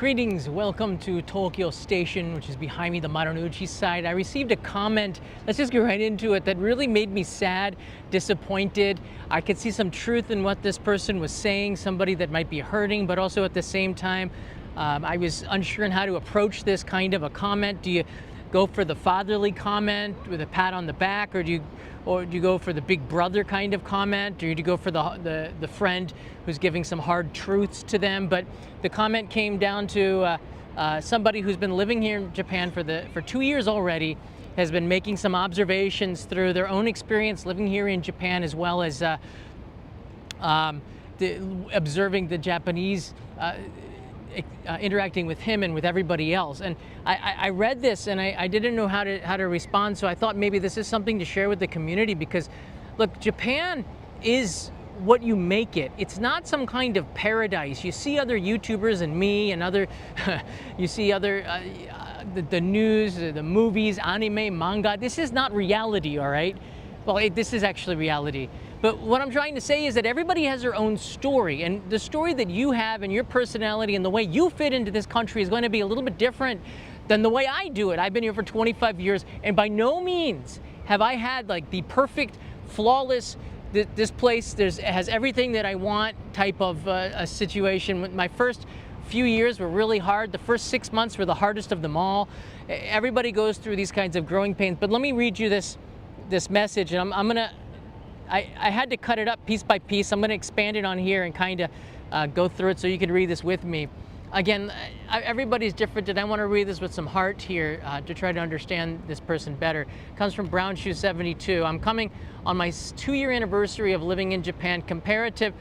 Greetings, welcome to Tokyo Station, which is behind me, the Marunouchi side. I received a comment, let's just get right into it, that really made me sad, disappointed. I could see some truth in what this person was saying, somebody that might be hurting, but also at the same time, I was unsure on how to approach this kind of a comment. Do you go for the fatherly comment with a pat on the back, or do you go for the big brother kind of comment, or do you go for the friend who's giving some hard truths to them? But the comment came down to somebody who's been living here in Japan for 2 years already, has been making some observations through their own experience living here in Japan, as well as observing the Japanese interacting with him and with everybody else. And I read this and I didn't know how to respond, so I thought maybe this is something to share with the community, because look, Japan is what you make it. It's not some kind of paradise. You see other YouTubers and me and other you see other the news, the movies, anime, manga. This is not reality, all right? Well, this is actually reality. But what I'm trying to say is that everybody has their own story, and the story that you have and your personality and the way you fit into this country is going to be a little bit different than the way I do it. I've been here for 25 years, and by no means have I had like the perfect, flawless, this place has everything that I want type of a situation. My first few years were really hard. The first 6 months were the hardest of them all. Everybody goes through these kinds of growing pains. But let me read you this message, and I had to cut it up piece by piece. I'm gonna expand it on here and kind of go through it so you can read this with me. Again, everybody's different, and I want to read this with some heart here to try to understand this person better. It comes from Brown Shoe 72. I'm coming on my 2-year anniversary of living in Japan. Comparative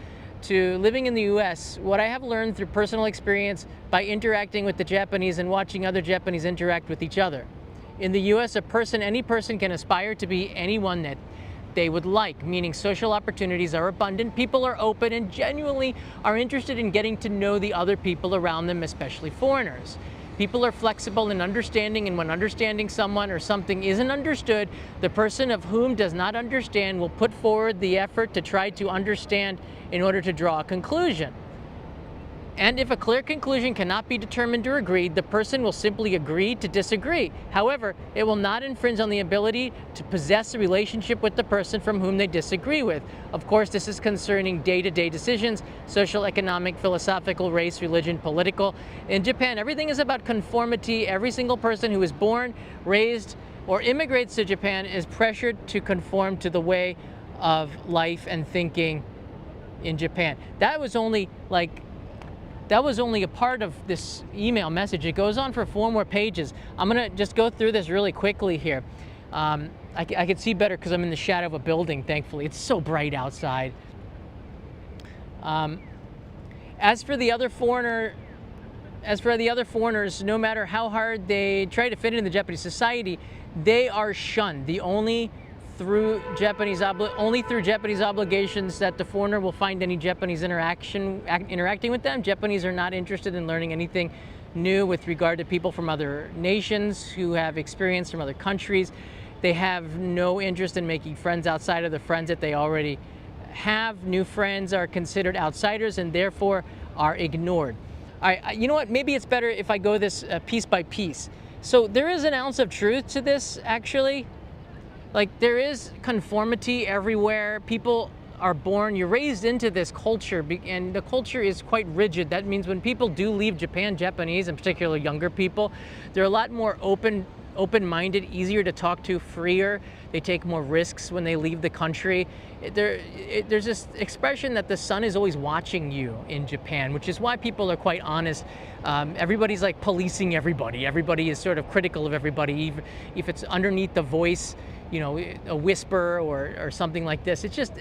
to living in the US, what I have learned through personal experience by interacting with the Japanese and watching other Japanese interact with each other. In the US, any person can aspire to be anyone that they would like, meaning social opportunities are abundant, people are open and genuinely are interested in getting to know the other people around them, especially foreigners. People are flexible and understanding, and when understanding someone or something isn't understood, the person of whom does not understand will put forward the effort to try to understand in order to draw a conclusion. And if a clear conclusion cannot be determined or agreed, the person will simply agree to disagree. However, it will not infringe on the ability to possess a relationship with the person from whom they disagree with. Of course, this is concerning day-to-day decisions, social, economic, philosophical, race, religion, political. In Japan, everything is about conformity. Every single person who is born, raised, or immigrates to Japan is pressured to conform to the way of life and thinking in Japan. That was only a part of this email message. It goes on for 4 more pages. I'm gonna just go through this really quickly here. I can see better because I'm in the shadow of a building, thankfully. It's so bright outside. As for the other foreigners, no matter how hard they try to fit into the Japanese society, they are shunned. Only through Japanese obligations that the foreigner will find any Japanese interacting with them. Japanese are not interested in learning anything new with regard to people from other nations who have experience from other countries. They have no interest in making friends outside of the friends that they already have. New friends are considered outsiders and therefore are ignored. All right, you know what? Maybe it's better if I go this piece by piece. So there is an ounce of truth to this, actually. Like, there is conformity everywhere. People are born, you're raised into this culture, and the culture is quite rigid. That means when people do leave Japan, Japanese, and particularly younger people, they're a lot more open-minded, easier to talk to, freer. They take more risks when they leave the country. There's this expression that the sun is always watching you in Japan, which is why people are quite honest. Everybody's like policing everybody. Everybody is sort of critical of everybody, even if it's underneath the voice, you know, a whisper or something like this. It's just,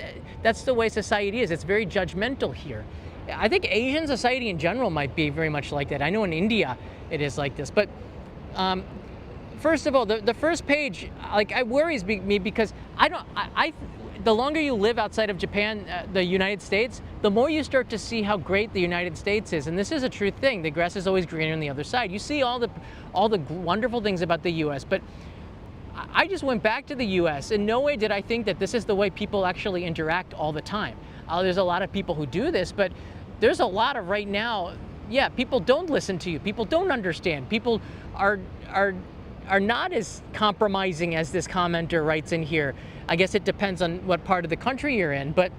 that's the way society is. It's very judgmental here. I think Asian society in general might be very much like that. I know in India it is like this. But first of all, the first page, like, it worries me because the longer you live outside of Japan, the United States, the more you start to see how great the United States is. And this is a true thing. The grass is always greener on the other side. You see all the wonderful things about the US, but I just went back to the US. In no way did I think that this is the way people actually interact all the time. There's a lot of people who do this, but there's a lot of right now yeah, people don't listen to you. People don't understand. People are are are not as compromising as this commenter writes in here. I guess it depends on what part of the country you're in, but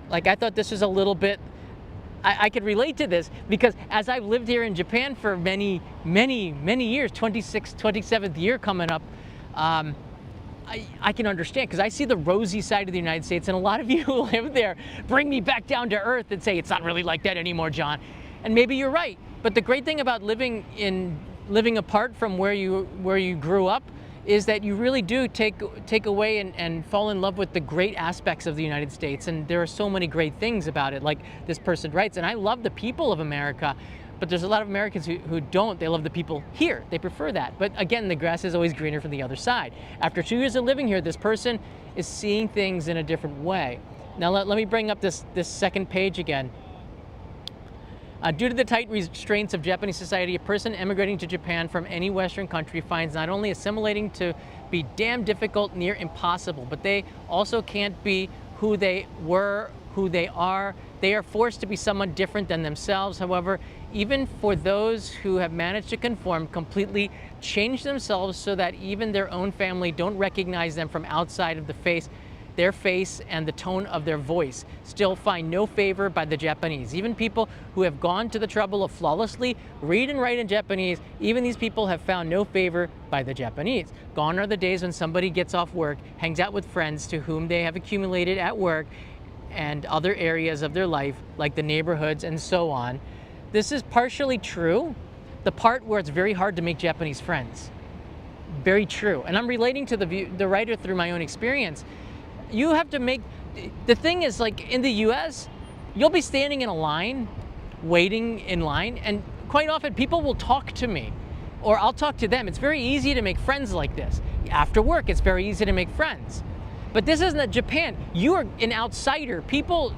like I thought this was a little bit. I could relate to this because as I've lived here in Japan for many, many, many years, 26th, 27th year coming up, I can understand because I see the rosy side of the United States, and a lot of you who live there bring me back down to earth and say it's not really like that anymore, John. And maybe you're right. But the great thing about living apart from where you grew up is that you really do take away and fall in love with the great aspects of the United States. And there are so many great things about it, like this person writes. And I love the people of America, but there's a lot of Americans who don't. They love the people here. They prefer that. But again, the grass is always greener from the other side. After 2 years of living here, this person is seeing things in a different way. Now let me bring up this second page again. Due to the tight restraints of Japanese society, a person emigrating to Japan from any Western country finds not only assimilating to be damn difficult, near impossible, but they also can't be who they were, who they are. They are forced to be someone different than themselves. However, even for those who have managed to conform, completely change themselves so that even their own family don't recognize them from outside of their face and the tone of their voice, still find no favor by the Japanese. Even people who have gone to the trouble of flawlessly read and write in Japanese, even these people have found no favor by the Japanese. Gone are the days when somebody gets off work, hangs out with friends to whom they have accumulated at work and other areas of their life, like the neighborhoods and so on. This is partially true, the part where it's very hard to make Japanese friends. Very true. And I'm relating to the writer through my own experience. You have to make, the thing is, like in the US, you'll be standing in a line, waiting in line, and quite often people will talk to me or I'll talk to them. It's very easy to make friends like this. After work, it's very easy to make friends. But this isn't Japan. You are an outsider. People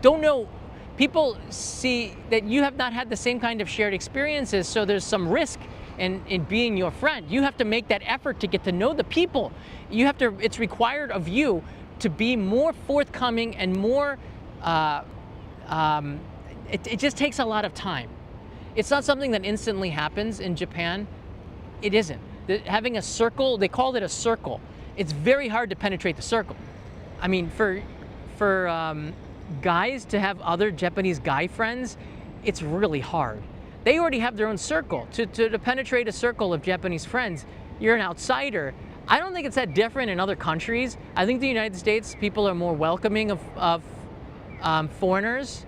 don't know, people see that you have not had the same kind of shared experiences, so there's some risk in being your friend. You have to make that effort to get to know the people. It's required of you to be more forthcoming and more, it just takes a lot of time. It's not something that instantly happens in Japan. It isn't. Having a circle, they called it a circle. It's very hard to penetrate the circle. I mean, for guys to have other Japanese guy friends, it's really hard. They already have their own circle. To penetrate a circle of Japanese friends, you're an outsider. I don't think it's that different in other countries. I think the United States, people are more welcoming of foreigners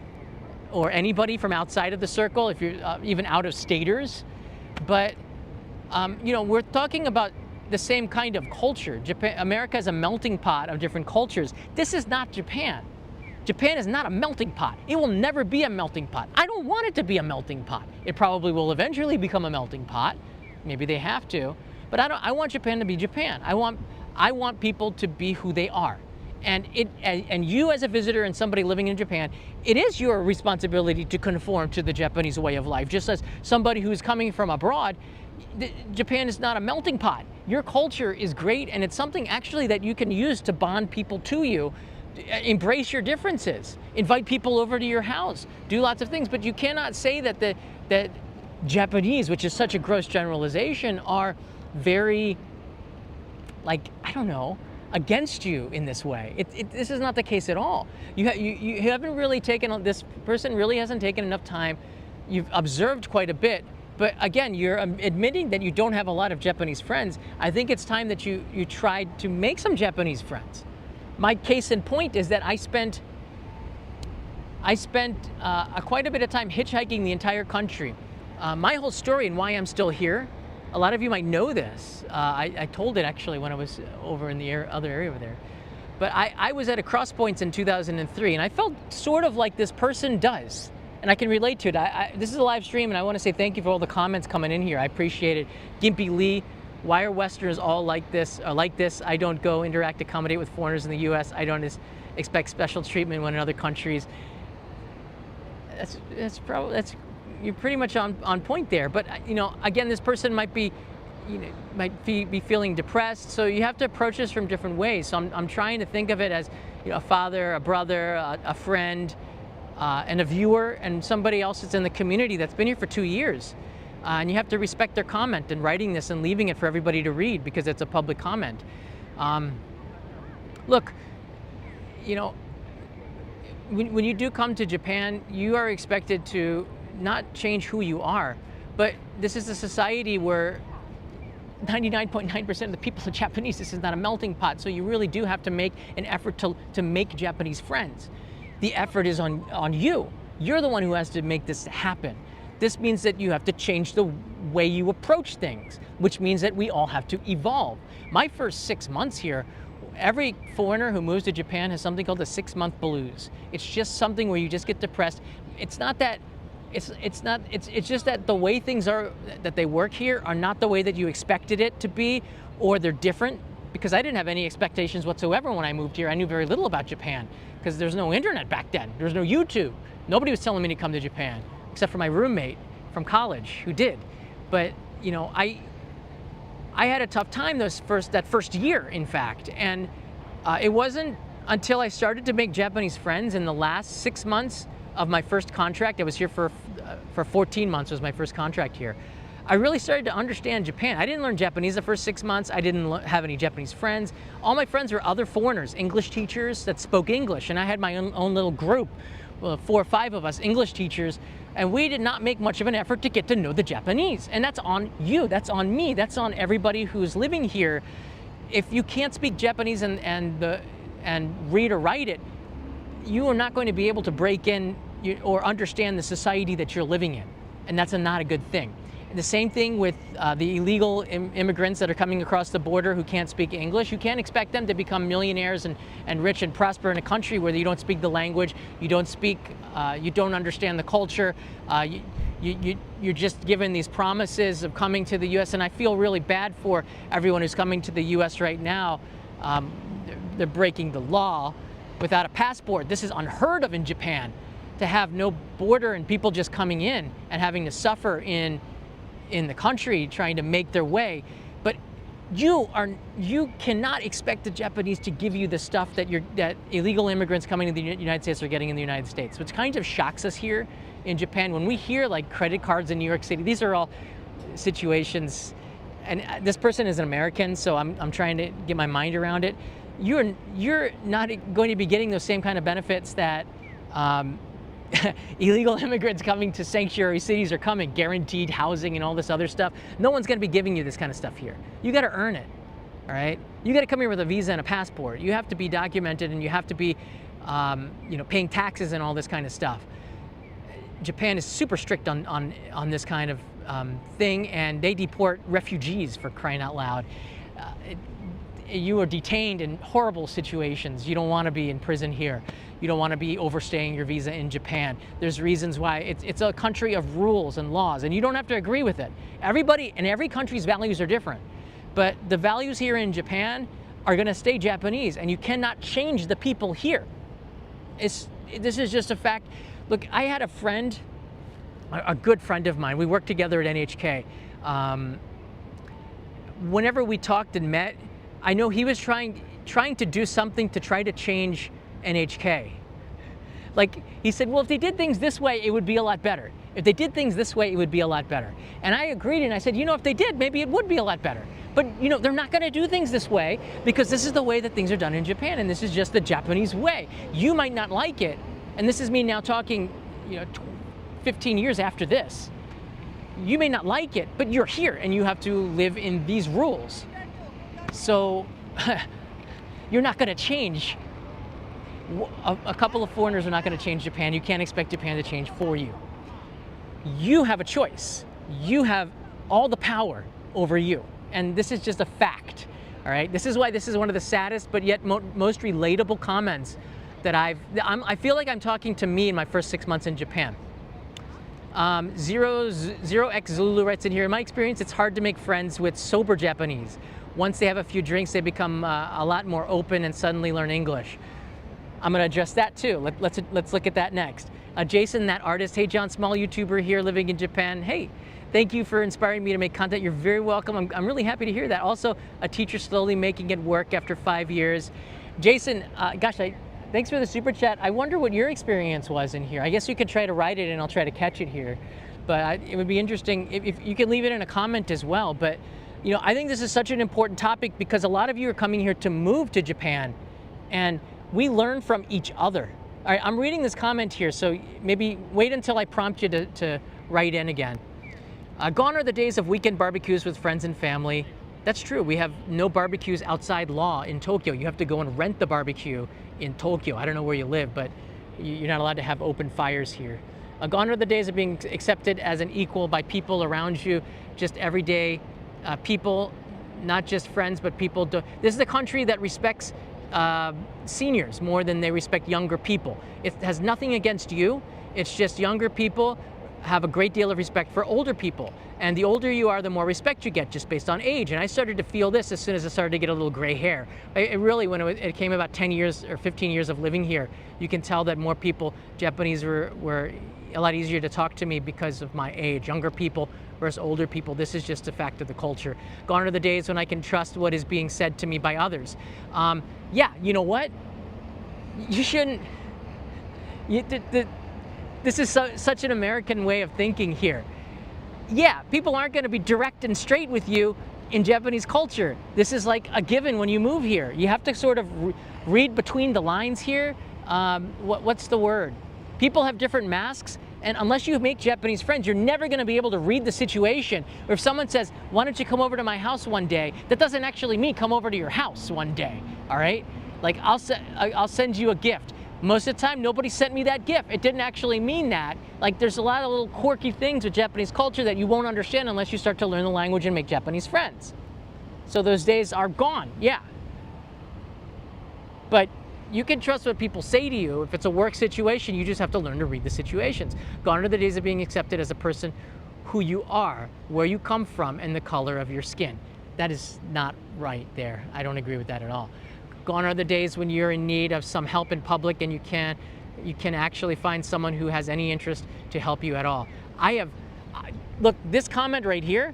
or anybody from outside of the circle, if you're even out-of-staters. But, we're talking about the same kind of culture. America is a melting pot of different cultures. This is not Japan. Japan is not a melting pot. It will never be a melting pot. I don't want it to be a melting pot. It probably will eventually become a melting pot. Maybe they have to. But I want Japan to be Japan. I want people to be who they are. And you as a visitor and somebody living in Japan, it is your responsibility to conform to the Japanese way of life. Just as somebody who's coming from abroad, Japan is not a melting pot. Your culture is great, and it's something actually that you can use to bond people to you. Embrace your differences, invite people over to your house, do lots of things, but you cannot say that Japanese, which is such a gross generalization, are very, like, I don't know, against you in this way. This is not the case at all. You haven't really taken, this person really hasn't taken enough time. You've observed quite a bit, but again, you're admitting that you don't have a lot of Japanese friends. I think it's time that you tried to make some Japanese friends. My case in point is that I spent quite a bit of time hitchhiking the entire country. My whole story and why I'm still here, a lot of you might know this. I told it actually when I was over in the other area over there. But I was at a cross points in 2003, and I felt sort of like this person does. And I can relate to it. This is a live stream, and I want to say thank you for all the comments coming in here. I appreciate it. Gimpy Lee. Why are Westerners all like this? I don't go interact, accommodate with foreigners in the U.S. I don't expect special treatment when in other countries. You're pretty much on point there. But again, this person might be feeling depressed. So you have to approach this from different ways. So I'm trying to think of it as a father, a brother, a friend, and a viewer and somebody else that's in the community that's been here for 2 years. And you have to respect their comment and writing this and leaving it for everybody to read because it's a public comment. Look, you know, when you do come to Japan, you are expected to not change who you are, but this is a society where 99.9% of the people are Japanese. This is not a melting pot, so you really do have to make an effort to make Japanese friends. The effort is on you. You're the one who has to make this happen. This means that you have to change the way you approach things, which means that we all have to evolve. My first 6 months here, every foreigner who moves to Japan has something called the 6-month blues. It's just something where you just get depressed. It's not that, it's just that the way things are, that they work here are not the way that you expected it to be, or they're different. Because I didn't have any expectations whatsoever when I moved here. I knew very little about Japan because there's no internet back then. There was no YouTube. Nobody was telling me to come to Japan, except for my roommate from college who did. But you know, I had a tough time that first year, in fact, and it wasn't until I started to make Japanese friends in the last 6 months of my first contract. I was here for 14 months. Was my first contract here. I really started to understand Japan. I didn't learn Japanese the first 6 months. I didn't have any Japanese friends. All my friends were other foreigners, English teachers that spoke English, and I had my own little group, 4 or 5 of us, English teachers, and we did not make much of an effort to get to know the Japanese. And that's on you, that's on me, that's on everybody who's living here. If you can't speak Japanese and read or write it, you are not going to be able to break in or understand the society that you're living in, and that's not a good thing. The same thing with the illegal immigrants that are coming across the border who can't speak English. You can't expect them to become millionaires and rich and prosper in a country where you don't speak the language, you don't understand the culture, you're just given these promises of coming to the U.S. And I feel really bad for everyone who's coming to the U.S. right now. They're breaking the law without a passport. This is unheard of in Japan, to have no border and people just coming in and having to suffer in the country trying to make their way. But you cannot expect the Japanese to give you the stuff that illegal immigrants coming to the United States are getting in the United States, which kind of shocks us here in Japan. When we hear like credit cards in New York City, these are all situations, and this person is an American, so I'm trying to get my mind around it. You're not going to be getting those same kind of benefits that illegal immigrants coming to sanctuary cities are coming, guaranteed housing and all this other stuff. No one's going to be giving you this kind of stuff here. You got to earn it, all right? You got to come here with a visa and a passport. You have to be documented, and you have to be, paying taxes and all this kind of stuff. Japan is super strict on this kind of thing, and they deport refugees, for crying out loud. You are detained in horrible situations. You don't want to be in prison here. You don't want to be overstaying your visa in Japan. There's reasons why. It's a country of rules and laws, and you don't have to agree with it. Everybody in every country's values are different, but the values here in Japan are going to stay Japanese, and you cannot change the people here. This is just a fact. Look, I had a friend, a good friend of mine. We worked together at NHK. Whenever we talked and met, I know he was trying to do something to try to change NHK. Like, he said, well, if they did things this way, it would be a lot better. If they did things this way, it would be a lot better. And I agreed, and I said, if they did, maybe it would be a lot better. But, they're not going to do things this way because this is the way that things are done in Japan, and this is just the Japanese way. You might not like it, and this is me now talking, 15 years after this. You may not like it, but you're here, and you have to live in these rules. So you're not going to change. A couple of foreigners are not going to change Japan. You can't expect Japan to change for you. You have a choice. You have all the power over you. And this is just a fact. All right. This is why this is one of the saddest but yet most relatable comments that I feel like I'm talking to me in my first 6 months in Japan. Zero X Zulu writes in here, in my experience, it's hard to make friends with sober Japanese. Once they have a few drinks, they become a lot more open and suddenly learn English. I'm going to address that too. Let's look at that next. Jason, that artist. Hey, John, small YouTuber here living in Japan. Hey, thank you for inspiring me to make content. You're very welcome. I'm really happy to hear that. Also, a teacher slowly making it work after 5 years. Jason, gosh, Thanks for the super chat. I wonder what your experience was in here. I guess you could try to write it and I'll try to catch it here. But it would be interesting if you could leave it in a comment as well. But I think this is such an important topic because a lot of you are coming here to move to Japan, and we learn from each other. All right, I'm reading this comment here, so maybe wait until I prompt you to write in again. Gone are the days of weekend barbecues with friends and family. That's true. We have no barbecues outside law in Tokyo. You have to go and rent the barbecue in Tokyo. I don't know where you live, but you're not allowed to have open fires here. Gone are the days of being accepted as an equal by people around you, just everyday people, not just friends, but people. This is a country that respects seniors more than they respect younger people. It has nothing against you. It's just younger people have a great deal of respect for older people. And the older you are, the more respect you get just based on age. And I started to feel this as soon as I started to get a little gray hair. It really, when it came about 10 years or 15 years of living here, you can tell that more people, Japanese, were a lot easier to talk to me because of my age. Younger people versus older people, this is just a fact of the culture. Gone are the days when I can trust what is being said to me by others. Yeah, you know what? You shouldn't. This is such an American way of thinking here. Yeah, people aren't going to be direct and straight with you in Japanese culture. This is like a given when you move here. You have to sort of read between the lines here. What's the word? People have different masks, and unless you make Japanese friends, you're never going to be able to read the situation. Or if someone says, why don't you come over to my house one day, that doesn't actually mean come over to your house one day, all right? Like, I'll send you a gift. Most of the time, nobody sent me that gift. It didn't actually mean that. Like, there's a lot of little quirky things with Japanese culture that you won't understand unless you start to learn the language and make Japanese friends. So those days are gone, yeah. But you can trust what people say to you. If it's a work situation, you just have to learn to read the situations. Gone are the days of being accepted as a person who you are, where you come from, and the color of your skin. That is not right there. I don't agree with that at all. Gone are the days when you're in need of some help in public and you can actually find someone who has any interest to help you at all. Look, this comment right here,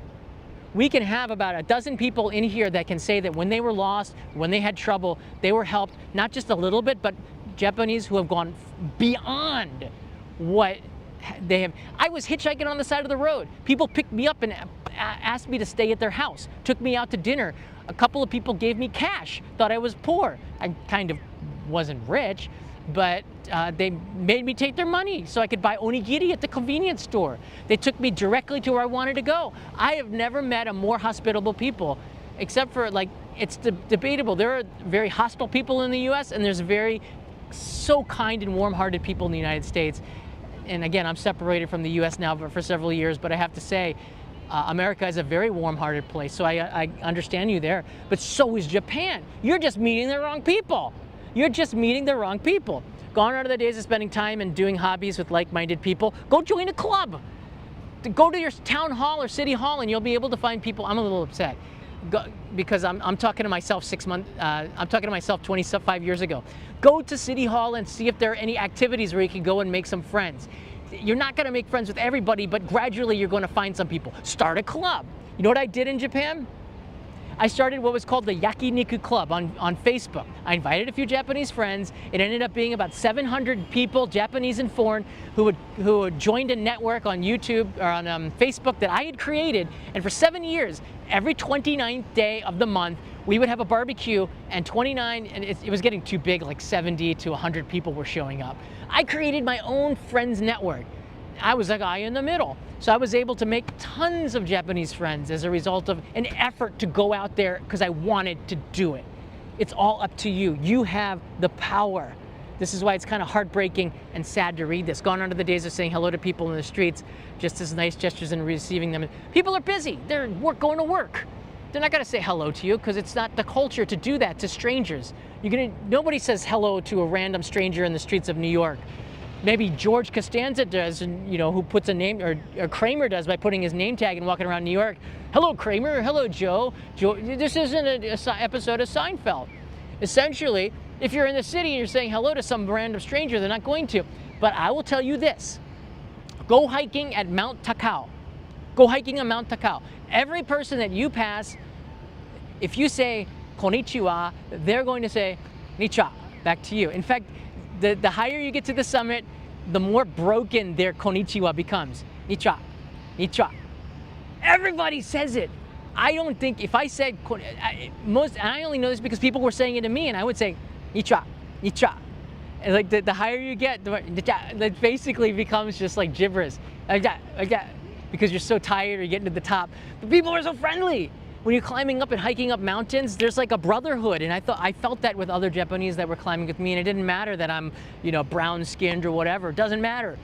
we can have about a dozen people in here that can say that when they were lost, when they had trouble, they were helped, not just a little bit, but Japanese who have gone beyond what they have. I was hitchhiking on the side of the road. People picked me up and asked me to stay at their house, took me out to dinner. A couple of people gave me cash, thought I was poor. I kind of wasn't rich, but they made me take their money so I could buy onigiri at the convenience store. They took me directly to where I wanted to go. I have never met a more hospitable people, except for, like, it's debatable. There are very hostile people in the US, and there's so kind and warm-hearted people in the United States. And again, I'm separated from the US now for several years, but I have to say, America is a very warm-hearted place, so I understand you there. But so is Japan. You're just meeting the wrong people. You're just meeting the wrong people. Gone are the days of spending time and doing hobbies with like-minded people. Go join a club. Go to your town hall or city hall, and you'll be able to find people. I'm a little upset because I'm talking to myself I'm talking to myself 25 years ago. Go to city hall and see if there are any activities where you can go and make some friends. You're not going to make friends with everybody, but gradually you're going to find some people. Start a club. You know what I did in Japan? I started what was called the Yakiniku Club on Facebook. I invited a few Japanese friends. It ended up being about 700 people, Japanese and foreign, who had joined a network on YouTube or on Facebook that I had created. And for 7 years, every 29th day of the month, we would have a barbecue, and 29, and it was getting too big, like 70 to 100 people were showing up. I created my own friends network. I was a guy in the middle. So I was able to make tons of Japanese friends as a result of an effort to go out there because I wanted to do it. It's all up to you. You have the power. This is why it's kind of heartbreaking and sad to read this. Gone are the days of saying hello to people in the streets, just as nice gestures and receiving them. People are busy. They're going to work. They're not going to say hello to you because it's not the culture to do that to strangers. Nobody says hello to a random stranger in the streets of New York. Maybe George Costanza does, and who puts a name, or Kramer does by putting his name tag and walking around New York. Hello, Kramer. Hello, Joe. This isn't an episode of Seinfeld. Essentially, if you're in the city and you're saying hello to some random stranger, they're not going to. But I will tell you this. Go hiking at Mount Takao. Go hiking on Mount Takao. Every person that you pass, if you say konnichiwa, they're going to say konnichiwa back to you. In fact, the higher you get to the summit, the more broken their konnichiwa becomes. Nichwa, nichwa. Everybody says it. I don't think if I said and I only know this because people were saying it to me, and I would say nichwa, nichwa. And like the higher you get, that basically becomes just like gibberish, like that, because you're so tired, you're getting to the top. But people are so friendly. When you're climbing up and hiking up mountains, there's like a brotherhood, and I felt that with other Japanese that were climbing with me, and it didn't matter that I'm, brown skinned or whatever. It doesn't matter.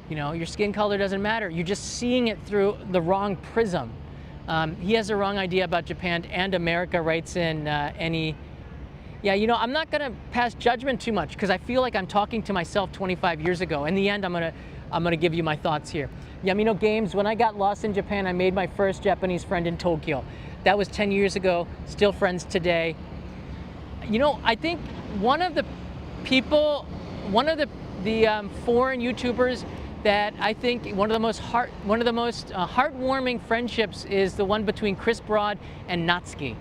Your skin color doesn't matter. You're just seeing it through the wrong prism. He has the wrong idea about Japan, and America writes in yeah, I'm not gonna pass judgment too much because I feel like I'm talking to myself 25 years ago. In the end, I'm gonna give you my thoughts here. Yamino Games, when I got lost in Japan, I made my first Japanese friend in Tokyo. That was 10 years ago, still friends today. I think one of the foreign YouTubers that I think one of the most heartwarming friendships is the one between Chris Broad and Natsuki.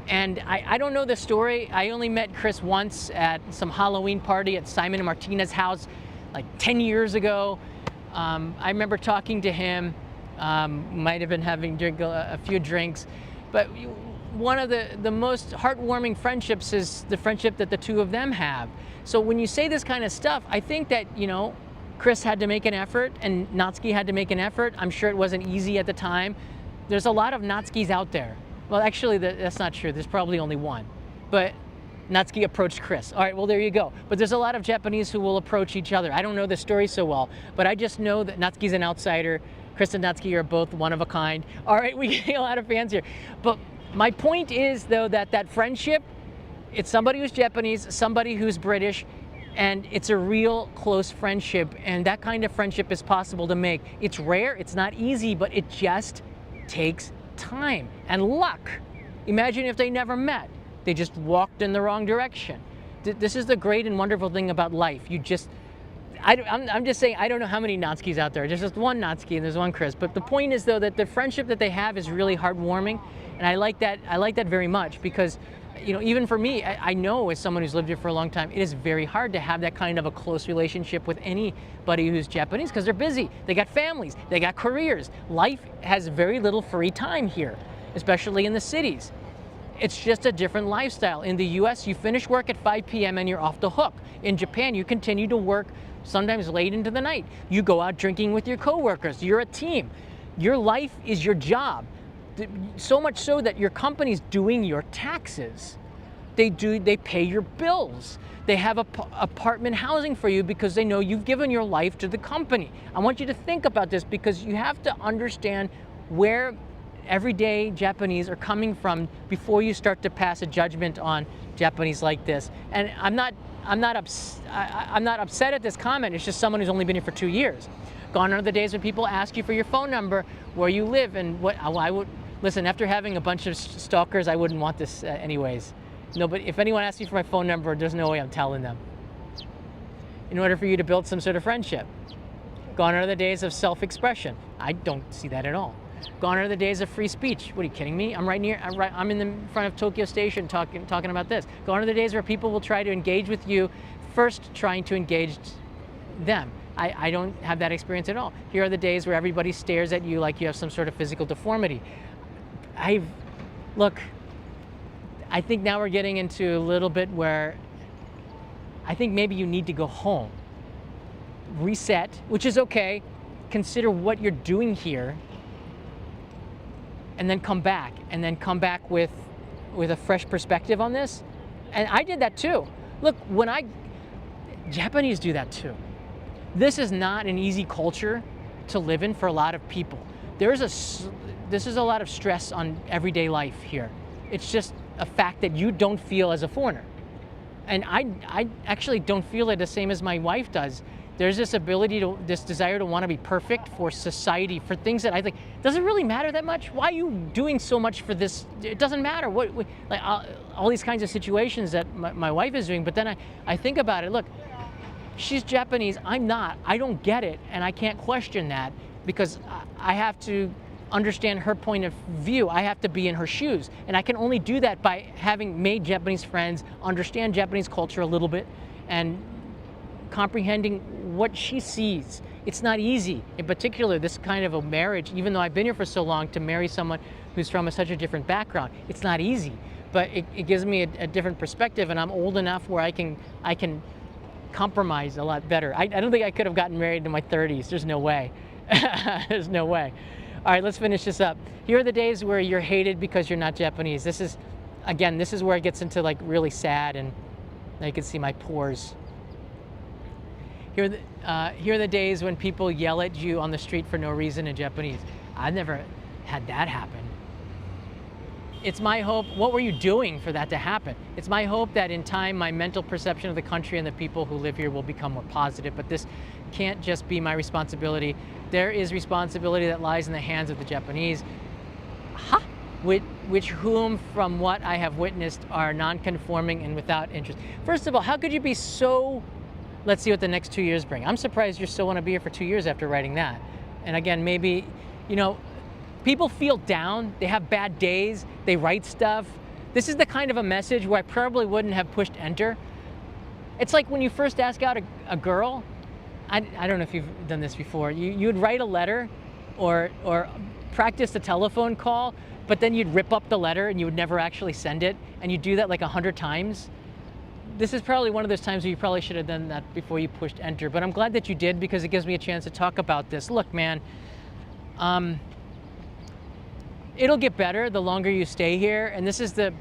And I don't know the story. I only met Chris once at some Halloween party at Simon and Martina's house like 10 years ago. I remember talking to him, might have been having a few drinks, but one of the most heartwarming friendships is the friendship that the two of them have. So when you say this kind of stuff, I think that, Chris had to make an effort and Natsuki had to make an effort. I'm sure it wasn't easy at the time. There's a lot of Natsukis out there. Well, actually, that's not true. There's probably only one. But Natsuki approached Chris. All right, well, there you go. But there's a lot of Japanese who will approach each other. I don't know the story so well, but I just know that Natsuki's an outsider. Chris and Natsuki are both one of a kind. All right, we get a lot of fans here. But my point is, though, that friendship, it's somebody who's Japanese, somebody who's British, and it's a real close friendship. And that kind of friendship is possible to make. It's rare, it's not easy, but it just takes time and luck. Imagine if they never met. They just walked in the wrong direction. This is the great and wonderful thing about life. I'm just saying, I don't know how many Natsukis out there. There's just one Natsuki and there's one Chris. But the point is, though, that the friendship that they have is really heartwarming. And I like that very much because, even for me, I know as someone who's lived here for a long time, it is very hard to have that kind of a close relationship with anybody who's Japanese because they're busy. They got families, they got careers. Life has very little free time here, especially in the cities. It's just a different lifestyle. In the US, you finish work at 5 p.m. and you're off the hook. In Japan, you continue to work sometimes late into the night. You go out drinking with your coworkers. You're a team. Your life is your job. So much so that your company's doing your taxes. They pay your bills. They have apartment housing for you because they know you've given your life to the company. I want you to think about this because you have to understand where everyday Japanese are coming from before you start to pass a judgment on Japanese like this. And I'm not upset at this comment. It's just someone who's only been here for 2 years. Gone are the days when people ask you for your phone number, where you live, and what I would listen. After having a bunch of stalkers, I wouldn't want this anyways. No, but if anyone asks me for my phone number, there's no way I'm telling them. In order for you to build some sort of friendship. Gone are the days of self-expression. I don't see that at all. Gone are the days of free speech. What are you kidding me? I'm in the front of Tokyo Station talking about this. Gone are the days where people will try to engage with you, first trying to engage them. I don't have that experience at all. Here are the days where everybody stares at you like you have some sort of physical deformity. Look, I think now we're getting into a little bit where I think maybe you need to go home. Reset, which is okay. Consider what you're doing here. And then come back with a fresh perspective on this. And I did that too. Look, Japanese do that too. This is not an easy culture to live in for a lot of people. This is a lot of stress on everyday life here. It's just a fact that you don't feel as a foreigner. And I actually don't feel it the same as my wife does. There's this desire to want to be perfect for society, for things that I think, does it really matter that much? Why are you doing so much for this? It doesn't matter. All these kinds of situations that my wife is doing, but then I think about it, look, she's Japanese, I'm not. I don't get it, and I can't question that because I have to understand her point of view. I have to be in her shoes, and I can only do that by having made Japanese friends, understand Japanese culture a little bit, and comprehending what she sees. It's not easy, in particular, this kind of a marriage, even though I've been here for so long, to marry someone who's from such a different background. It's not easy, but it gives me a different perspective, and I'm old enough where I can compromise a lot better. I don't think I could have gotten married in my 30s. There's no way. There's no way. All right, let's finish this up. Here are the days where you're hated because you're not Japanese. This is where it gets into like really sad, and now you can see my pores. Here are the days when people yell at you on the street for no reason in Japanese. I've never had that happen. It's my hope, what were you doing for that to happen? It's my hope that in time, my mental perception of the country and the people who live here will become more positive, but this can't just be my responsibility. There is responsibility that lies in the hands of the Japanese, which whom, from what I have witnessed, are non-conforming and without interest. First of all, how could you be so, let's see what the next 2 years bring. I'm surprised you still want to be here for 2 years after writing that. And again, maybe, people feel down, they have bad days, they write stuff. This is the kind of a message where I probably wouldn't have pushed enter. It's like when you first ask out a girl, I don't know if you've done this before, you'd write a letter or practice the telephone call, but then you'd rip up the letter and you would never actually send it, and you do that like 100 times. This is probably one of those times where you probably should have done that before you pushed enter, but I'm glad that you did because it gives me a chance to talk about this. Look, man, it'll get better the longer you stay here, and this is the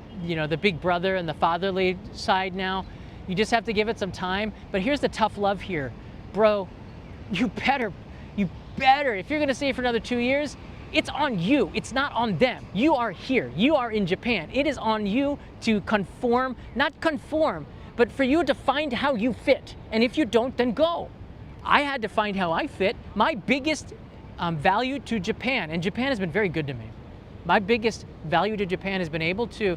big brother and the fatherly side now. You just have to give it some time, but here's the tough love here. Bro, you better, if you're gonna stay for another 2 years, it's on you, it's not on them. You are here, you are in Japan. It is on you to not conform, but for you to find how you fit. And if you don't, then go. I had to find how I fit. My biggest value to Japan, and Japan has been very good to me. My biggest value to Japan has been able to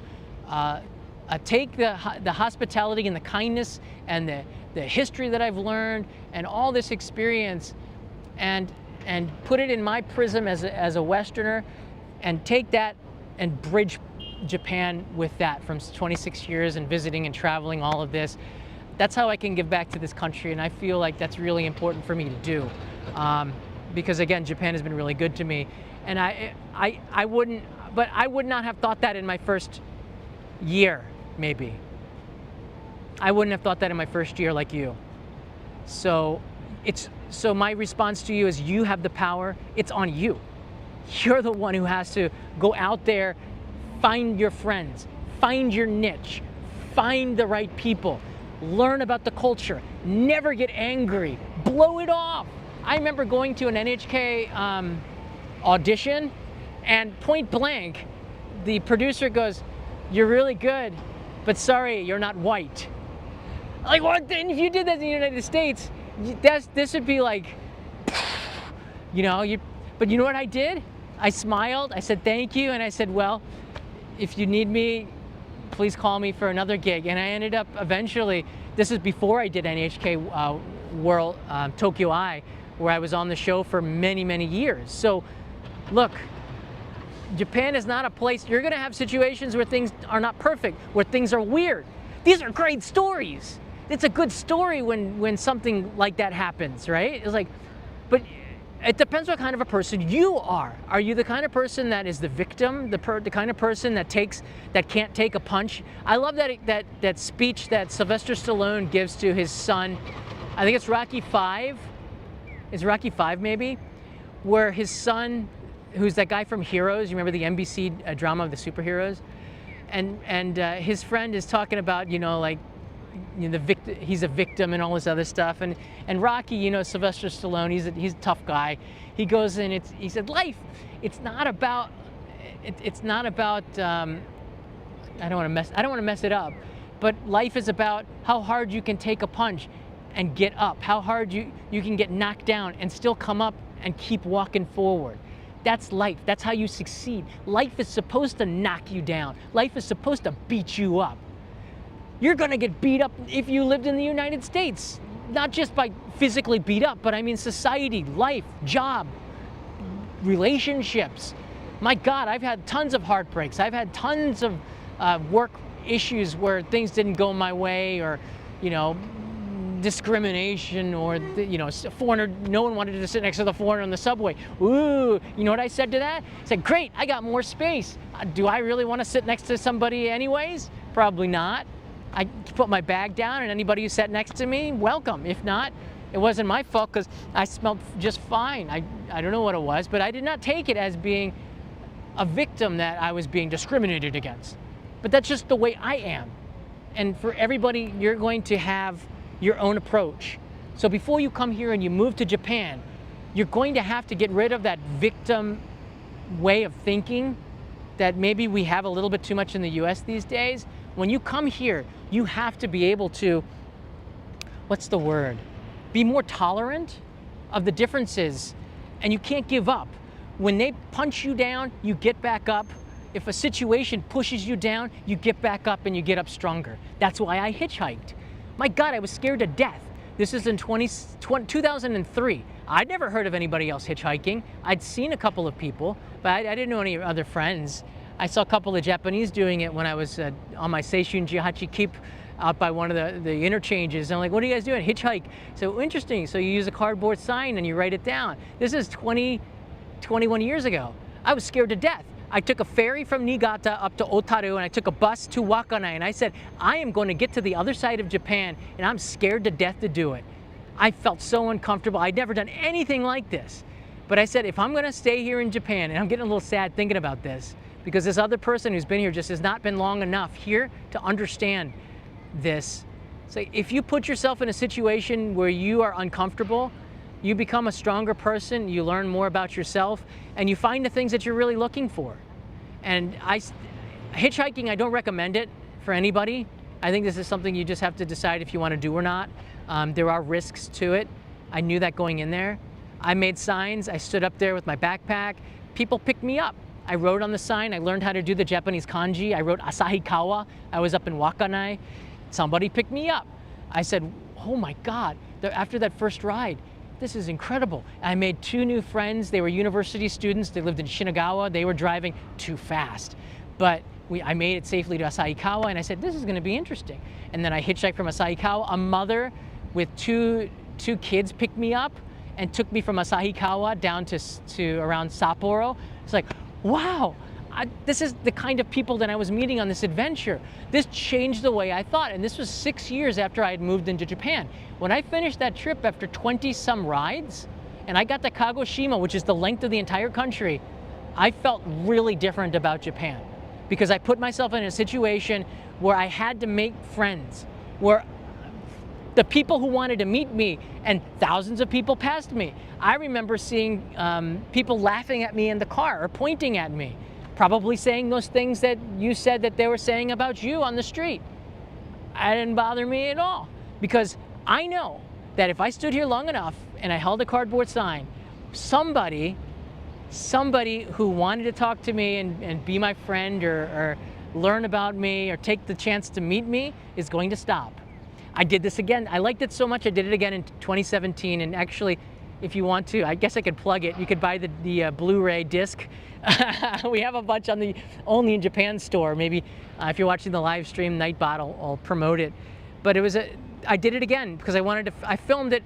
take the hospitality and the kindness and the history that I've learned and all this experience and put it in my prism as a Westerner, and take that and bridge Japan with that from 26 years and visiting and traveling, all of this. That's how I can give back to this country, and I feel like that's really important for me to do. Because again, Japan has been really good to me. And I would not have thought that in my first year, maybe. I wouldn't have thought that in my first year like you. So my response to you is, you have the power, it's on you. You're the one who has to go out there, find your friends, find your niche, find the right people, learn about the culture, never get angry, blow it off. I remember going to an NHK audition, and point blank, the producer goes, "You're really good, but sorry, you're not white." Like, what? Then if you did that in the United States, this would be like, but you know what I did? I smiled, I said thank you, and I said, well, if you need me, please call me for another gig. And I ended up eventually, this is before I did NHK World Tokyo Eye, where I was on the show for many, many years. So look, Japan is not a place, you're gonna have situations where things are not perfect, where things are weird. These are great stories. It's a good story when something like that happens, right? It's like, but it depends what kind of a person you are. Are you the kind of person that is the victim, the kind of person that can't take a punch? I love that speech that Sylvester Stallone gives to his son. I think it's Rocky 5. Is Rocky 5 maybe? Where his son, who's that guy from Heroes, you remember the NBC drama of the superheroes? And his friend is talking about, he's a victim and all this other stuff. And Rocky, Sylvester Stallone, he's a tough guy. He goes in, he said, life, it's not about, I don't want to mess it up, but life is about how hard you can take a punch and get up, how hard you can get knocked down and still come up and keep walking forward. That's life. That's how you succeed. Life is supposed to knock you down. Life is supposed to beat you up. You're gonna get beat up if you lived in the United States. Not just by physically beat up, but I mean society, life, job, relationships. My God, I've had tons of heartbreaks. I've had tons of work issues where things didn't go my way, or discrimination or a foreigner. No one wanted to sit next to the foreigner on the subway. Ooh, you know what I said to that? I said, great, I got more space. Do I really want to sit next to somebody anyways? Probably not. I put my bag down, and anybody who sat next to me, welcome. If not, it wasn't my fault because I smelled just fine. I don't know what it was, but I did not take it as being a victim that I was being discriminated against. But that's just the way I am. And for everybody, you're going to have your own approach. So before you come here and you move to Japan, you're going to have to get rid of that victim way of thinking that maybe we have a little bit too much in the US these days. When you come here, you have to be able to, what's the word? Be more tolerant of the differences, and you can't give up. When they punch you down, you get back up. If a situation pushes you down, you get back up and you get up stronger. That's why I hitchhiked. My God, I was scared to death. This is in 2003. I'd never heard of anybody else hitchhiking. I'd seen a couple of people, but I didn't know any other friends. I saw a couple of Japanese doing it when I was on my Seishun Jihachi Keep out by one of the interchanges. I'm like, what are you guys doing? Hitchhike. So interesting. So you use a cardboard sign and you write it down. This is 21 years ago. I was scared to death. I took a ferry from Niigata up to Otaru, and I took a bus to Wakkanai, and I said, I am going to get to the other side of Japan, and I'm scared to death to do it. I felt so uncomfortable. I'd never done anything like this. But I said, if I'm going to stay here in Japan, and I'm getting a little sad thinking about this, because this other person who's been here just has not been long enough here to understand this. So if you put yourself in a situation where you are uncomfortable, you become a stronger person, you learn more about yourself, and you find the things that you're really looking for. And hitchhiking, I don't recommend it for anybody. I think this is something you just have to decide if you want to do or not. There are risks to it. I knew that going in there. I made signs. I stood up there with my backpack. People picked me up. I wrote on the sign. I learned how to do the Japanese kanji. I wrote Asahikawa. I was up in Wakkanai. Somebody picked me up. I said, oh my God, after that first ride, this is incredible. I made 2 new friends. They were university students. They lived in Shinagawa. They were driving too fast. But I made it safely to Asahikawa, and I said, this is going to be interesting. And then I hitchhiked from Asahikawa. A mother with two kids picked me up and took me from Asahikawa down to around Sapporo. It's like, wow, this is the kind of people that I was meeting on this adventure. This changed the way I thought, and this was 6 years after I had moved into Japan. When I finished that trip after 20-some rides, and I got to Kagoshima, which is the length of the entire country, I felt really different about Japan, because I put myself in a situation where I had to make friends, where the people who wanted to meet me, and thousands of people passed me. I remember seeing people laughing at me in the car or pointing at me, probably saying those things that you said that they were saying about you on the street. It didn't bother me at all, because I know that if I stood here long enough and I held a cardboard sign, somebody who wanted to talk to me and be my friend or learn about me or take the chance to meet me is going to stop. I did this again. I liked it so much I did it again in 2017, and actually, if you want to, I guess I could plug it. You could buy the Blu-ray disc. We have a bunch on the Only in Japan store. Maybe if you're watching the live stream, Nightbot will promote it. But I did it again because I filmed it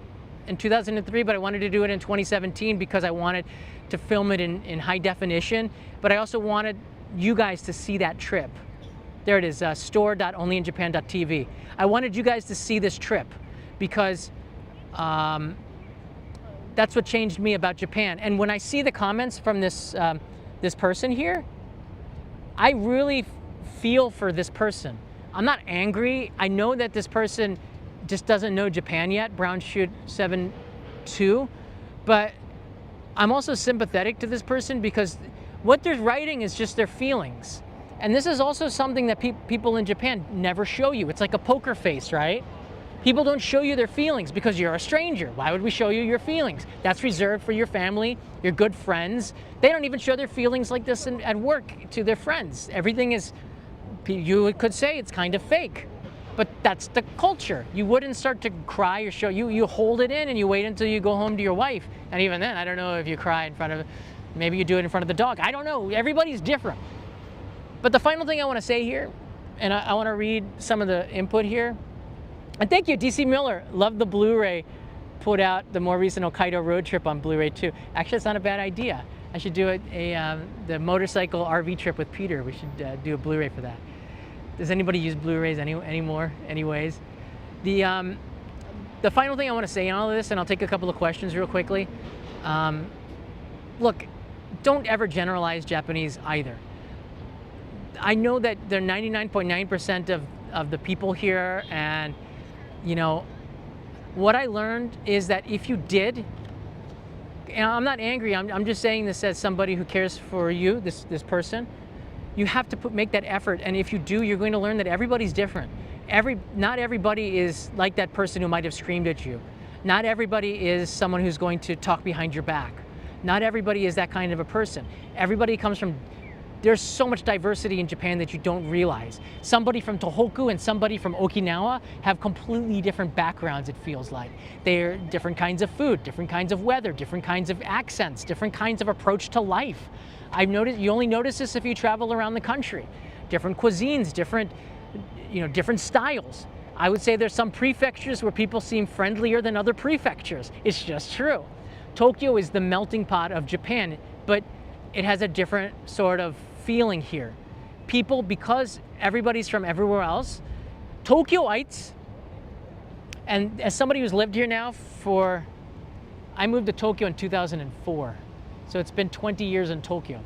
in 2003, but I wanted to do it in 2017 because I wanted to film it in high definition. But I also wanted you guys to see that trip. There it is, store.onlyinjapan.tv. I wanted you guys to see this trip because that's what changed me about Japan. And when I see the comments from this person here, I really feel for this person. I'm not angry. I know that this person just doesn't know Japan yet, Brown Shoot 72, but I'm also sympathetic to this person because what they're writing is just their feelings. And this is also something that people in Japan never show you. It's like a poker face, right? People don't show you their feelings because you're a stranger. Why would we show you your feelings? That's reserved for your family, your good friends. They don't even show their feelings like this at work to their friends. Everything is, you could say it's kind of fake, but that's the culture. You wouldn't start to cry or show, you hold it in and you wait until you go home to your wife. And even then, I don't know if you cry in front of, maybe you do it in front of the dog. I don't know, everybody's different. But the final thing I want to say here, and I want to read some of the input here. And thank you, DC Miller. Love the Blu-ray. Put out the more recent Hokkaido road trip on Blu-ray too. Actually, it's not a bad idea. I should do the motorcycle RV trip with Peter. We should do a Blu-ray for that. Does anybody use Blu-rays anymore? Anyways, the final thing I want to say in all of this, and I'll take a couple of questions real quickly. Look, don't ever generalize Japanese either. I know that they're 99.9% of the people here, and you know, what I learned is that if you did, and I'm not angry, I'm just saying this as somebody who cares for you, this person, you have to make that effort, and if you do, you're going to learn that everybody's different. Not everybody is like that person who might have screamed at you. Not everybody is someone who's going to talk behind your back. Not everybody is that kind of a person. Everybody comes from, there's so much diversity in Japan that you don't realize. Somebody from Tohoku and somebody from Okinawa have completely different backgrounds, it feels like. They're different kinds of food, different kinds of weather, different kinds of accents, different kinds of approach to life. I've noticed, you only notice this if you travel around the country. Different cuisines, different styles. I would say there's some prefectures where people seem friendlier than other prefectures. It's just true. Tokyo is the melting pot of Japan, but it has a different sort of feeling here. People, because everybody's from everywhere else, Tokyoites, and as somebody who's lived here now I moved to Tokyo in 2004, so it's been 20 years in Tokyo.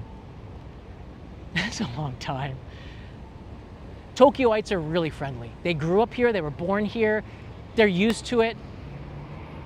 That's a long time. Tokyoites are really friendly. They grew up here, they were born here, they're used to it,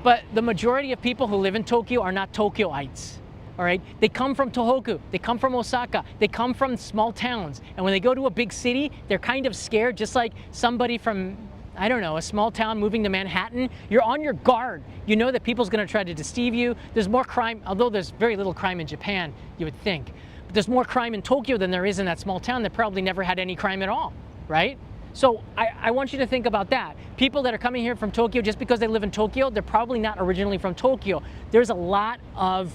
but the majority of people who live in Tokyo are not Tokyoites. All right, they come from Tohoku, they come from Osaka, they come from small towns, and when they go to a big city, they're kind of scared, just like somebody from, I don't know, a small town moving to Manhattan. You're on your guard. You know that people's gonna try to deceive you. There's more crime, although there's very little crime in Japan, you would think. But there's more crime in Tokyo than there is in that small town that probably never had any crime at all, right? So I want you to think about that. People that are coming here from Tokyo, just because they live in Tokyo, they're probably not originally from Tokyo. There's a lot of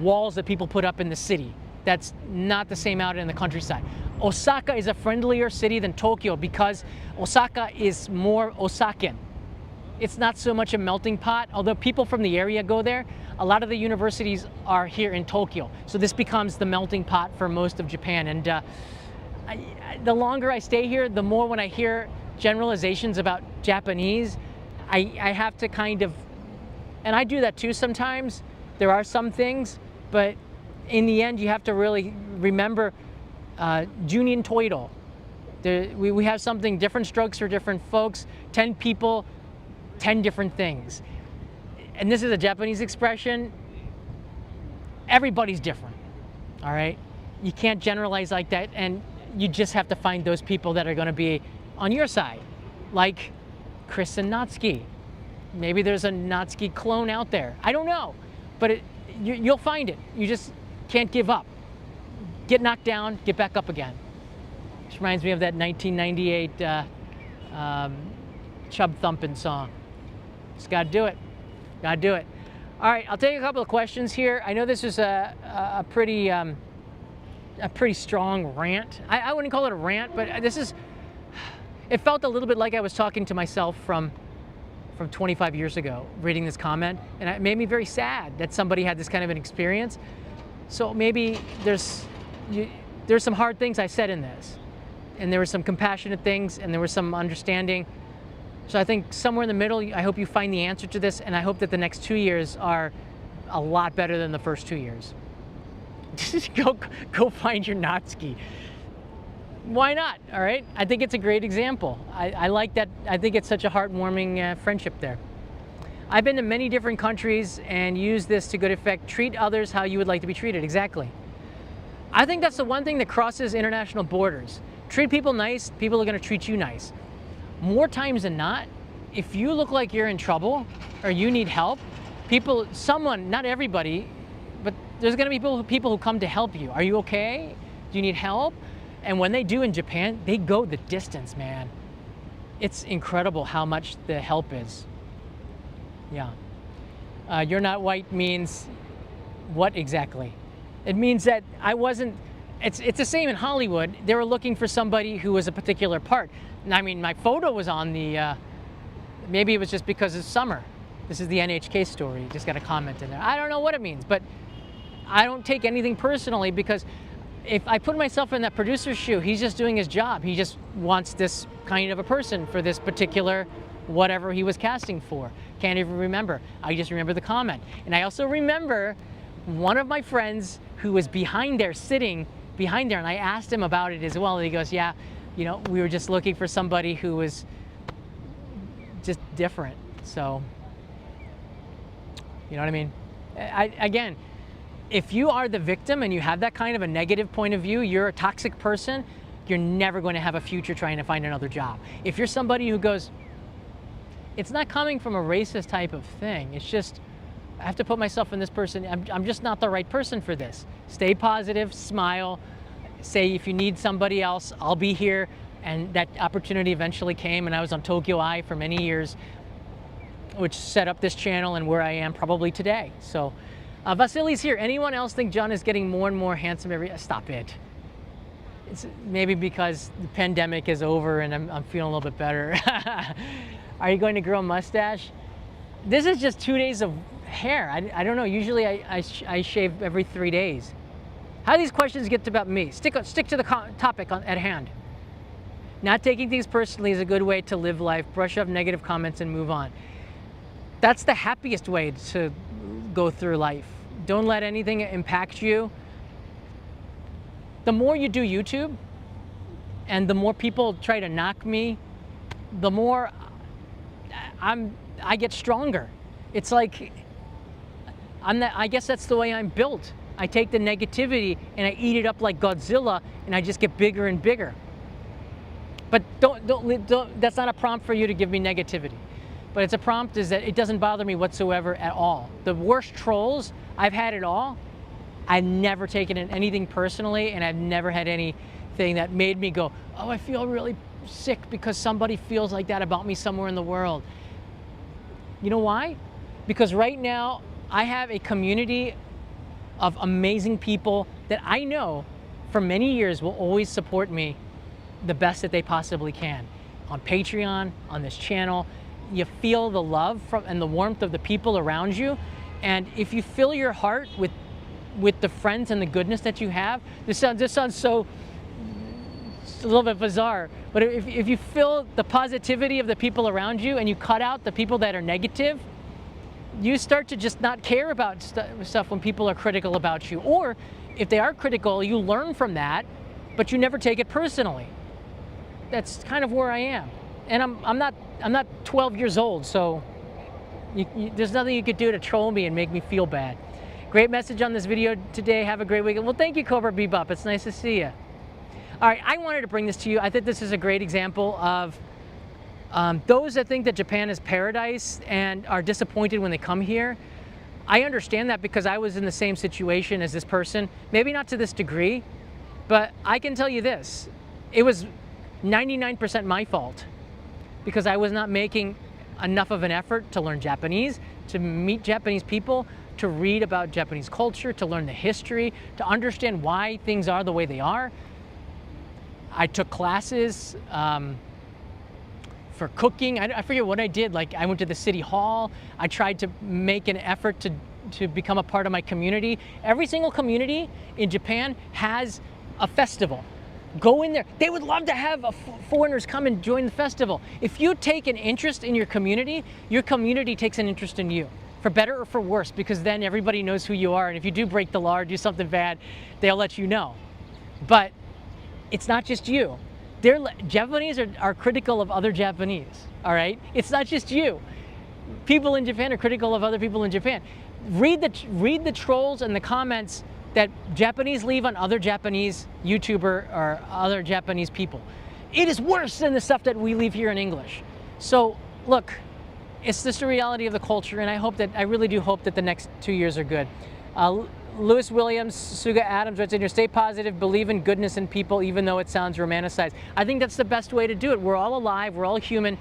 walls that people put up in the city. That's not the same out in the countryside. Osaka is a friendlier city than Tokyo because Osaka is more Osaken. It's not so much a melting pot, although people from the area go there. A lot of the universities are here in Tokyo, so this becomes the melting pot for most of Japan. And the longer I stay here, the more when I hear generalizations about Japanese, I have to kind of, and I do that too sometimes. There are some things, but in the end, you have to really remember Junin Toido. We have something, different strokes for different folks, 10 people, 10 different things. And this is a Japanese expression. Everybody's different, all right? You can't generalize like that, and you just have to find those people that are gonna be on your side, like Chris and Natsuki. Maybe there's a Natsuki clone out there. I don't know, but you'll find it. You just can't give up. Get knocked down, get back up again. Which reminds me of that 1998 Chub Thumpin' song. Just gotta do it. Gotta do it. All right, I'll take a couple of questions here. I know this is a pretty strong rant. I wouldn't call it a rant, but it felt a little bit like I was talking to myself from 25 years ago, reading this comment, and it made me very sad that somebody had this kind of an experience. So maybe there's some hard things I said in this, and there were some compassionate things, and there was some understanding. So I think somewhere in the middle, I hope you find the answer to this, and I hope that the next 2 years are a lot better than the first 2 years. Just go find your Natsuki. Why not, all right? I think it's a great example. I like that. I think it's such a heartwarming friendship there. I've been to many different countries and used this to good effect. Treat others how you would like to be treated, exactly. I think that's the one thing that crosses international borders. Treat people nice, people are gonna treat you nice. More times than not, if you look like you're in trouble or you need help, someone, not everybody, but there's gonna be people who come to help you. Are you okay? Do you need help? And when they do in Japan, they go the distance, man. It's incredible how much the help is. Yeah. You're not white means what exactly? It means that I wasn't, It's the same in Hollywood. They were looking for somebody who was a particular part. And I mean, my photo was on the, maybe it was just because it's summer. This is the NHK story. Just got a comment in there. I don't know what it means, but I don't take anything personally, because if I put myself in that producer's shoe, he's just doing his job. He just wants this kind of a person for this particular whatever he was casting for. Can't even remember. I just remember the comment. And I also remember one of my friends who was behind there, sitting behind there, and I asked him about it as well. And he goes, yeah, you know, we were just looking for somebody who was just different. So, you know what I mean? Again, if you are the victim and you have that kind of a negative point of view, you're a toxic person, you're never going to have a future trying to find another job. If you're somebody who goes, it's not coming from a racist type of thing, it's just, I have to put myself in this person, I'm just not the right person for this. Stay positive, smile, say if you need somebody else, I'll be here. And that opportunity eventually came, and I was on Tokyo Eye for many years, which set up this channel and where I am probably today. So Vasily's here. Anyone else think John is getting more and more handsome stop it. It's maybe because the pandemic is over and I'm feeling a little bit better. Are you going to grow a mustache? This is just 2 days of hair. I don't know. Usually I shave every 3 days. How do these questions get about me? Stick to the topic at hand. Not taking things personally is a good way to live life. Brush up negative comments and move on. That's the happiest way to go through life. Don't let anything impact you. The more you do YouTube and the more people try to knock me, the more I get stronger. It's like, I guess that's the way I'm built. I take the negativity and I eat it up like Godzilla, and I just get bigger and bigger. But don't, that's not a prompt for you to give me negativity. But it's a prompt is that it doesn't bother me whatsoever at all. The worst trolls, I've had it all. I've never taken anything personally, and I've never had anything that made me go, oh, I feel really sick because somebody feels like that about me somewhere in the world. You know why? Because right now, I have a community of amazing people that I know for many years will always support me the best that they possibly can. On Patreon, on this channel, you feel the love and the warmth of the people around you. And if you fill your heart with the friends and the goodness that you have, this sounds so a little bit bizarre, but if you fill the positivity of the people around you and you cut out the people that are negative, you start to just not care about stuff when people are critical about you. Or if they are critical, you learn from that, but you never take it personally. That's kind of where I am. And I'm not 12 years old, so there's nothing you could do to troll me and make me feel bad. Great message on this video today. Have a great weekend. Well, thank you, Cobra Bebop. It's nice to see you. All right, I wanted to bring this to you. I think this is a great example of those that think that Japan is paradise and are disappointed when they come here. I understand that because I was in the same situation as this person. Maybe not to this degree, but I can tell you this. It was 99% my fault because I was not making enough of an effort to learn Japanese, to meet Japanese people, to read about Japanese culture, to learn the history, to understand why things are the way they are. I took classes for cooking. I forget what I did. Like, I went to the city hall. I tried to make an effort to become a part of my community. Every single community in Japan has a festival. Go in there. They would love to have foreigners come and join the festival. If you take an interest in your community takes an interest in you, for better or for worse, because then everybody knows who you are. And if you do break the law or do something bad, they'll let you know. But it's not just you. Japanese are critical of other Japanese, all right? It's not just you. People in Japan are critical of other people in Japan. Read the trolls and the comments that Japanese leave on other Japanese YouTuber or other Japanese people. It is worse than the stuff that we leave here in English. So look, it's just the reality of the culture, and I really do hope that the next 2 years are good. Lewis Williams, Suga Adams writes in here, stay positive, believe in goodness in people, even though it sounds romanticized. I think that's the best way to do it. We're all alive, we're all human.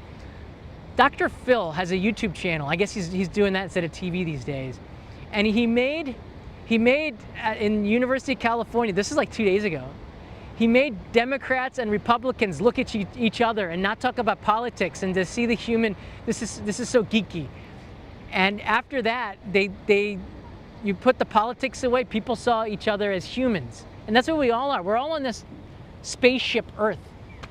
Dr. Phil has a YouTube channel. I guess he's doing that instead of TV these days. And he He made, in University of California, this is like 2 days ago, he made Democrats and Republicans look at each other and not talk about politics and to see the human. This is so geeky. And after that, you put the politics away, people saw each other as humans. And that's what we all are. We're all on this spaceship Earth.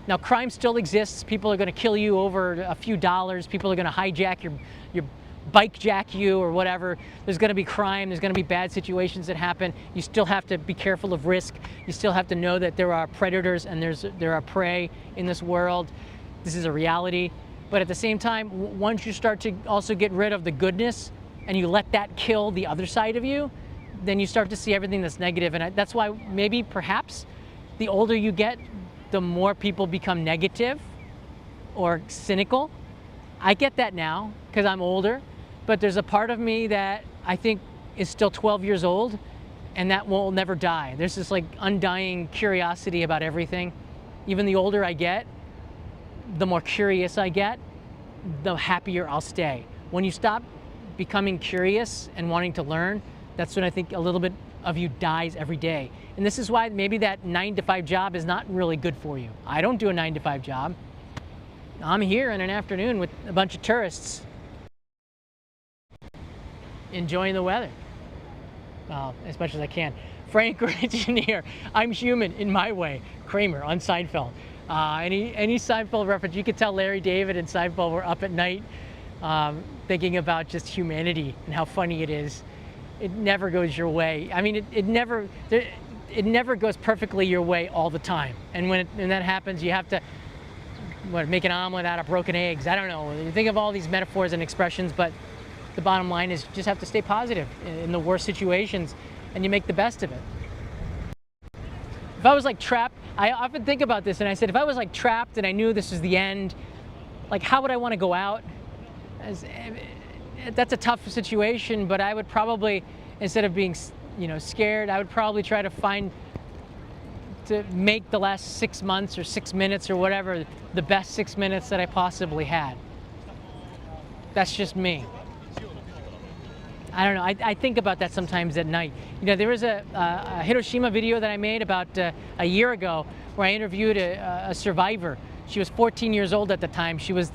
Now, crime still exists. People are going to kill you over a few dollars. People are going to hijack your bike jack you or whatever. There's going to be crime. There's going to be bad situations that happen. You still have to be careful of risk. You still have to know that there are predators and there are prey in this world. This is a reality. But at the same time, once you start to also get rid of the goodness and you let that kill the other side of you, then you start to see everything that's negative. And that's why maybe perhaps the older you get, the more people become negative or cynical. I get that now because I'm older, but there's a part of me that I think is still 12 years old, and that will never die. There's this like undying curiosity about everything. Even the older I get, the more curious I get, the happier I'll stay. When you stop becoming curious and wanting to learn, that's when I think a little bit of you dies every day. And this is why maybe that 9-to-5 job is not really good for you. I don't do a 9-to-5 job. I'm here in an afternoon with a bunch of tourists enjoying the weather, well, as much as I can. Frank Engineer, I'm human in my way. Kramer on Seinfeld. Any Seinfeld reference, you could tell Larry David and Seinfeld were up at night thinking about just humanity and how funny it is. It never goes your way. I mean, it never goes perfectly your way all the time. And when that happens, you have to make an omelet out of broken eggs. I don't know. You think of all these metaphors and expressions, but the bottom line is you just have to stay positive in the worst situations, and you make the best of it. If I was like trapped, I often think about this, and I said, if I was like trapped and I knew this was the end, like how would I want to go out? That's a tough situation, but I would probably, instead of being, scared, I would probably try to make the last 6 months or 6 minutes or whatever the best 6 minutes that I possibly had. That's just me. I don't know. I think about that sometimes at night. There was a Hiroshima video that I made about a year ago where I interviewed a survivor. She was 14 years old at the time. She was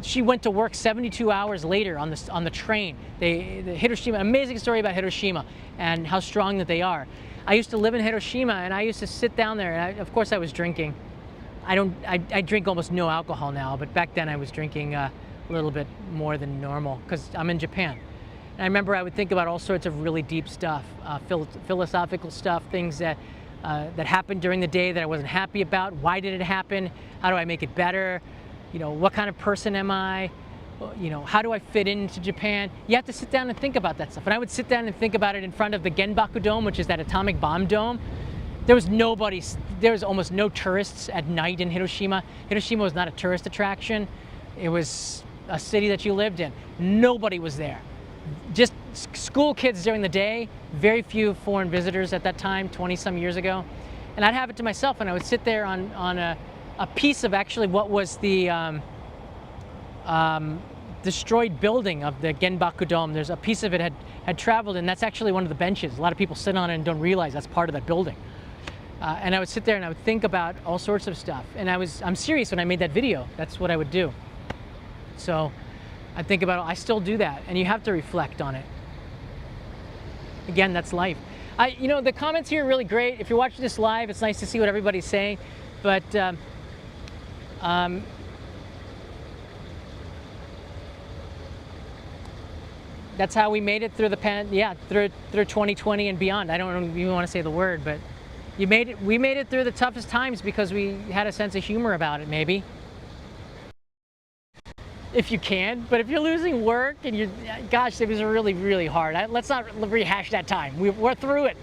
she went to work 72 hours later on the train. The Hiroshima, amazing story about Hiroshima and how strong that they are. I used to live in Hiroshima, and I used to sit down there, and of course I was drinking. I drink almost no alcohol now, but back then I was drinking a little bit more than normal because I'm in Japan. And I remember I would think about all sorts of really deep stuff, philosophical stuff, things that happened during the day that I wasn't happy about. Why did it happen? How do I make it better? What kind of person am I? How do I fit into Japan? You have to sit down and think about that stuff. And I would sit down and think about it in front of the Genbaku Dome, which is that atomic bomb dome. There was almost no tourists at night in Hiroshima. Hiroshima was not a tourist attraction. It was a city that you lived in. Nobody was there. Just school kids during the day, very few foreign visitors at that time, 20-some years ago. And I'd have it to myself, and I would sit there on a piece of actually what was the destroyed building of the Genbaku Dome. There's a piece of it had traveled, and that's actually one of the benches. A lot of people sit on it and don't realize that's part of that building. And I would sit there and I would think about all sorts of stuff. And I'm serious when I made that video. That's what I would do. So I think about it. I still do that, and you have to reflect on it. Again, that's life. The comments here are really great. If you're watching this live, it's nice to see what everybody's saying. But that's how we made it through through 2020 and beyond. I don't even want to say the word, but we made it through the toughest times because we had a sense of humor about it, maybe. If you can, but if you're losing work and gosh, it was really, really hard. Let's not rehash that time. We're through it.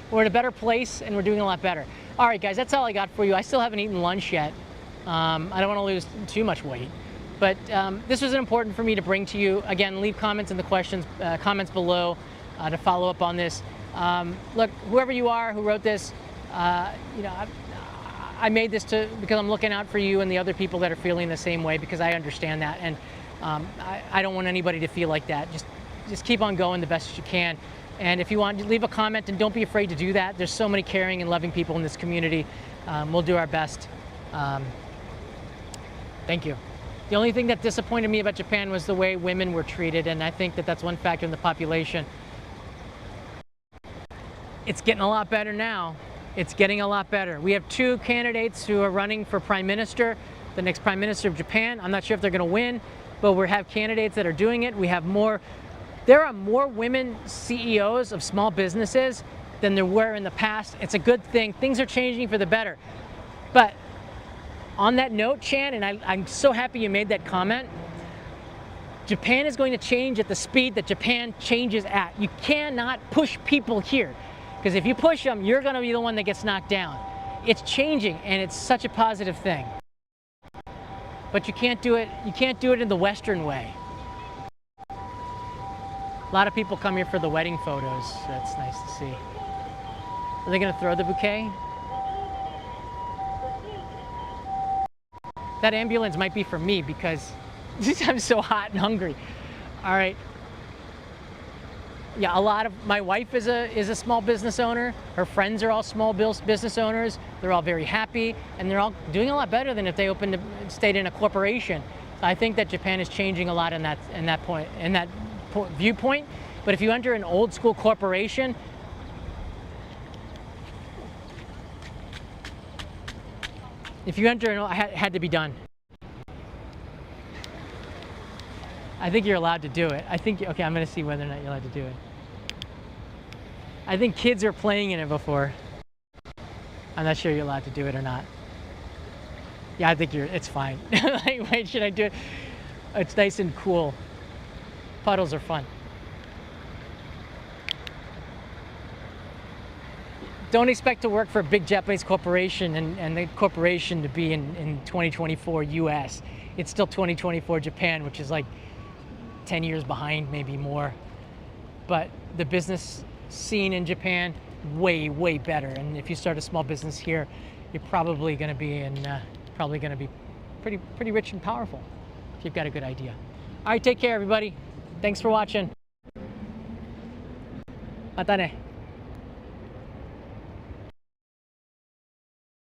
We're in a better place, and we're doing a lot better. All right, guys, that's all I got for you. I still haven't eaten lunch yet. I don't want to lose too much weight. But this was important for me to bring to you. Again, leave comments in the comments below to follow up on this. Look, whoever you are who wrote this, I made this because I'm looking out for you and the other people that are feeling the same way, because I understand that, and I don't want anybody to feel like that. Just keep on going the best you can. And if you want to leave a comment, and don't be afraid to do that. There's so many caring and loving people in this community. We'll do our best. Thank you. The only thing that disappointed me about Japan was the way women were treated, and I think that that's one factor in the population. It's getting a lot better now. It's getting a lot better. We have 2 candidates who are running for prime minister, the next prime minister of Japan. I'm not sure if they're going to win, but we have candidates that are doing it. We have more. There are more women CEOs of small businesses than there were in the past. It's a good thing. Things are changing for the better. But on that note, Chan, and I'm so happy you made that comment, Japan is going to change at the speed that Japan changes at. You cannot push people here, because if you push them, you're going to be the one that gets knocked down. It's changing, and it's such a positive thing. But you can't do it in the Western way. A lot of people come here for the wedding photos. That's nice to see. Are they going to throw the bouquet? That ambulance might be for me because I'm so hot and hungry. All right. Yeah, my wife is a small business owner. Her friends are all small business owners. They're all very happy, and they're all doing a lot better than if they stayed in a corporation. I think that Japan is changing a lot in that viewpoint. But if you enter an old school corporation, it had to be done. I think you're allowed to do it. Okay, I'm going to see whether or not you're allowed to do it. I think kids are playing in it before. I'm not sure you're allowed to do it or not. Yeah, I think it's fine. Like, wait, should I do it? It's nice and cool. Puddles are fun. Don't expect to work for a big Japanese corporation and the corporation to be in 2024 US. It's still 2024 Japan, which is like 10 years behind, maybe more. But the business scene in Japan, way, way better. And if you start a small business here, you're probably going to be pretty rich and powerful if you've got a good idea. All right, take care, everybody. Thanks for watching. Mata ne.